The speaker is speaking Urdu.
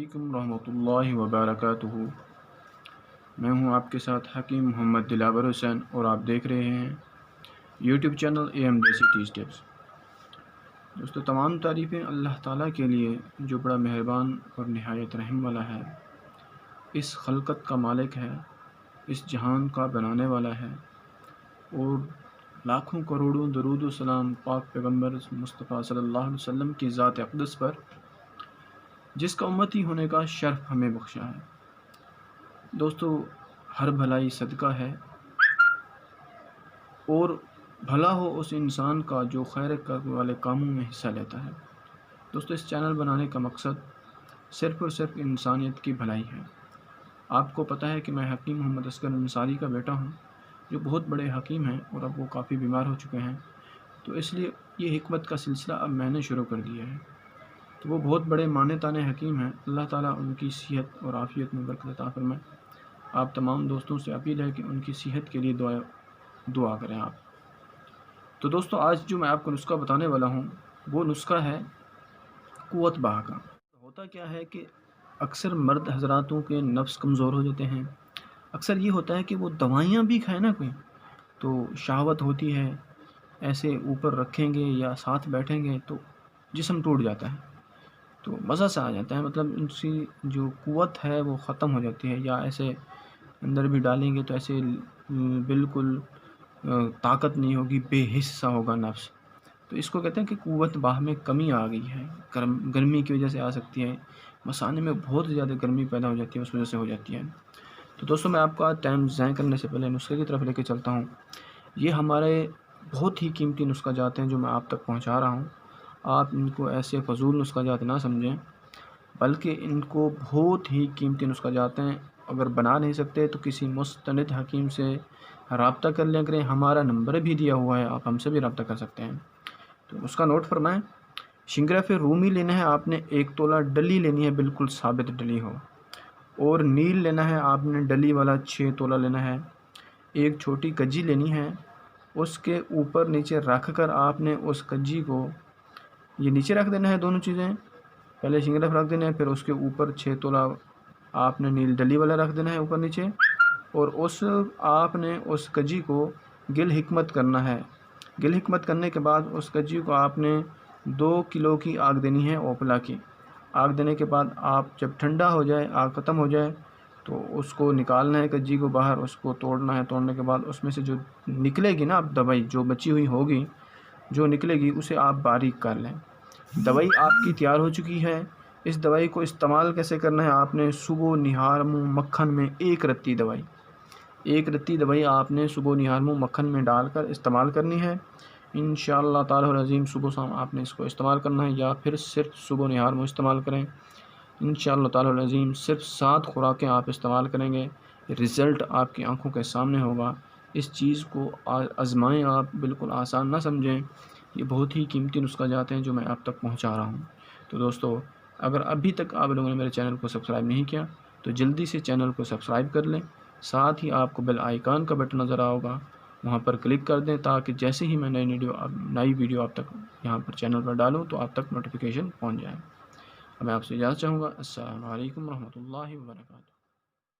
علیکم ورحمۃ اللہ وبرکاتہ۔ میں ہوں آپ کے ساتھ حکیم محمد دلاور حسین اور آپ دیکھ رہے ہیں یوٹیوب چینل AM دیسی ٹی اسٹیپس۔ دوستو، تمام تعریفیں اللہ تعالیٰ کے لیے جو بڑا مہربان اور نہایت رحم والا ہے، اس خلقت کا مالک ہے، اس جہان کا بنانے والا ہے، اور لاکھوں کروڑوں درود و سلام پاک پیغمبر مصطفیٰ صلی اللہ علیہ وسلم کی ذات اقدس پر، جس کا امتی ہونے کا شرف ہمیں بخشا ہے۔ دوستو، ہر بھلائی صدقہ ہے، اور بھلا ہو اس انسان کا جو خیر کرنے والے کاموں میں حصہ لیتا ہے۔ دوستو، اس چینل بنانے کا مقصد صرف اور صرف انسانیت کی بھلائی ہے۔ آپ کو پتہ ہے کہ میں حکیم محمد اصغر انصاری کا بیٹا ہوں، جو بہت بڑے حکیم ہیں، اور اب وہ کافی بیمار ہو چکے ہیں، تو اس لیے یہ حکمت کا سلسلہ اب میں نے شروع کر دیا ہے۔ تو وہ بہت بڑے مانے تانے حکیم ہیں، اللہ تعالیٰ ان کی صحت اور عافیت میں برکت عطا فرمائے۔ آپ تمام دوستوں سے اپیل ہے کہ ان کی صحت کے لیے دعا کریں آپ۔ تو دوستو، آج جو میں آپ کو نسخہ بتانے والا ہوں، وہ نسخہ ہے قوت بہا کا۔ ہوتا کیا ہے کہ اکثر مرد حضراتوں کے نفس کمزور ہو جاتے ہیں۔ اکثر یہ ہوتا ہے کہ وہ دوائیاں بھی کھائیں نا کوئی، تو شہوت ہوتی ہے، ایسے اوپر رکھیں گے یا ساتھ بیٹھیں گے تو جسم ٹوٹ جاتا ہے، تو مزہ سا آ جاتا ہے، مطلب ان کی جو قوت ہے وہ ختم ہو جاتی ہے، یا ایسے اندر بھی ڈالیں گے تو ایسے بالکل طاقت نہیں ہوگی، بے حس سا ہوگا نفس۔ تو اس کو کہتے ہیں کہ قوت باہ میں کمی آ گئی ہے، گرمی کی وجہ سے آ سکتی ہے، مثانے میں بہت زیادہ گرمی پیدا ہو جاتی ہے، اس وجہ سے ہو جاتی ہے۔ تو دوستو، میں آپ کا ٹائم ضائع کرنے سے پہلے نسخے کی طرف لے کے چلتا ہوں۔ یہ ہمارے بہت ہی قیمتی نسخہ جات ہیں جو میں آپ تک پہنچا رہا ہوں۔ آپ ان کو ایسے فضول نسخہ جات نہ سمجھیں، بلکہ ان کو بہت ہی قیمتی نسخہ جات ہیں۔ اگر بنا نہیں سکتے تو کسی مستند حکیم سے رابطہ کر لیا کریں، ہمارا نمبر بھی دیا ہوا ہے، آپ ہم سے بھی رابطہ کر سکتے ہیں۔ تو اس کا نوٹ فرمائیں۔ شنگراف رومی لینا ہے آپ نے 1 تولہ، ڈلی لینی ہے بالکل ثابت ڈلی ہو، اور نیل لینا ہے آپ نے ڈلی والا 6 تولہ لینا ہے۔ ایک چھوٹی کجی لینی ہے، اس کے اوپر نیچے رکھ کر آپ نے اس کجی کو یہ نیچے رکھ دینا ہے، دونوں چیزیں پہلے شنگراف رکھ دینا ہے، پھر اس کے اوپر 6 تولہ آپ نے نیل ڈلی والا رکھ دینا ہے اوپر نیچے، اور آپ نے اس کجی کو گل حکمت کرنا ہے۔ گل حکمت کرنے کے بعد اس کجی کو آپ نے 2 کلو کی آگ دینی ہے، اوپلا کی آگ دینے کے بعد آپ جب ٹھنڈا ہو جائے، آگ ختم ہو جائے، تو اس کو نکالنا ہے کجی کو باہر، اس کو توڑنا ہے۔ توڑنے کے بعد اس میں سے جو نکلے گی نا اب دوائی جو بچی ہوئی ہوگی، جو نکلے گی اسے آپ باریک کر لیں۔ دوائی آپ کی تیار ہو چکی ہے۔ اس دوائی کو استعمال کیسے کرنا ہے؟ آپ نے صبح نہار منہ مکھن میں 1 رتی دوائی آپ نے صبح نہار منہ مکھن میں ڈال کر استعمال کرنی ہے۔ انشاءاللہ تعالی العظیم صبح شام آپ نے اس کو استعمال کرنا ہے، یا پھر صرف صبح نہار منہ استعمال کریں۔ انشاءاللہ تعالی العظیم صرف 7 خوراکیں آپ استعمال کریں گے، رزلٹ آپ کی آنکھوں کے سامنے ہوگا۔ اس چیز کو آزمائیں آپ، بالکل آسان نہ سمجھیں، یہ بہت ہی قیمتی نسخہ جات ہیں جو میں آپ تک پہنچا رہا ہوں۔ تو دوستو، اگر ابھی تک آپ لوگوں نے میرے چینل کو سبسکرائب نہیں کیا تو جلدی سے چینل کو سبسکرائب کر لیں، ساتھ ہی آپ کو بیل آئیکن کا بٹن نظر آئے گا، وہاں پر کلک کر دیں، تاکہ جیسے ہی میں نئی ویڈیو آپ تک یہاں پر چینل پر ڈالوں تو آپ تک نوٹیفیکیشن پہنچ جائے۔ میں آپ سے اجازت چاہوں گا۔ السلام علیکم ورحمۃ اللہ وبرکاتہ۔